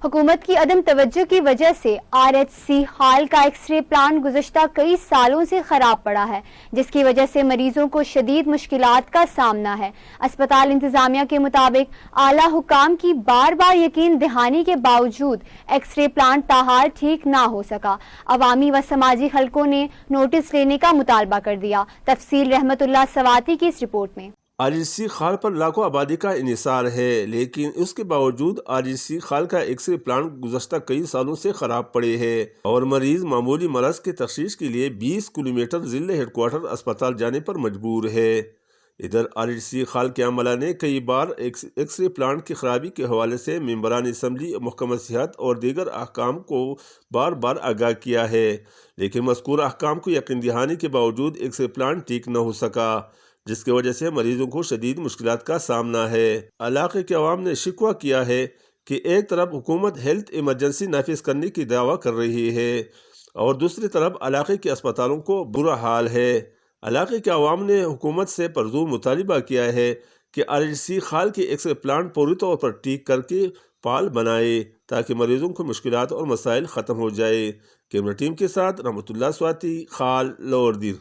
حکومت کی عدم توجہ کی وجہ سے RHC خال کا ایکس رے پلانٹ گزشتہ کئی سالوں سے خراب پڑا ہے، جس کی وجہ سے مریضوں کو شدید مشکلات کا سامنا ہے۔ اسپتال انتظامیہ کے مطابق اعلیٰ حکام کی بار بار یقین دہانی کے باوجود ایکس رے پلانٹ تاحال ٹھیک نہ ہو سکا۔ عوامی و سماجی حلقوں نے نوٹس لینے کا مطالبہ کر دیا۔ تفصیل رحمت اللہ سواتی کی اس رپورٹ میں۔ RHC خال پر لاکھوں آبادی کا انحصار ہے، لیکن اس کے باوجود RHC خال کا ایکس رے پلانٹ گزشتہ کئی سالوں سے خراب پڑے ہے اور مریض معمولی مرض کی تشخیص کے لیے 20 کلومیٹر ضلع ہیڈ کوارٹر اسپتال جانے پر مجبور ہے۔ ادھر RHC خال کے عملہ نے کئی بار ایکس رے پلانٹ کی خرابی کے حوالے سے ممبران اسمبلی، محکمہ صحت اور دیگر حکام کو بار بار آگاہ کیا ہے، لیکن مذکورہ حکام کو یقین دہانی کے باوجود ایکس رے پلانٹ ٹھیک نہ ہو سکا، جس کی وجہ سے مریضوں کو شدید مشکلات کا سامنا ہے۔ علاقے کے عوام نے شکوہ کیا ہے کہ ایک طرف حکومت ہیلتھ ایمرجنسی نافذ کرنے کی دعویٰ کر رہی ہے اور دوسری طرف علاقے کے اسپتالوں کو برا حال ہے۔ علاقے کے عوام نے حکومت سے پرزور مطالبہ کیا ہے کہ RHC خال کے ایکس رے پلانٹ پوری طور پر ٹھیک کر کے فعال بنائے تاکہ مریضوں کو مشکلات اور مسائل ختم ہو جائے۔ کیمرہ ٹیم کے ساتھ رحمت اللہ سواتی، خال، لاہور دیر۔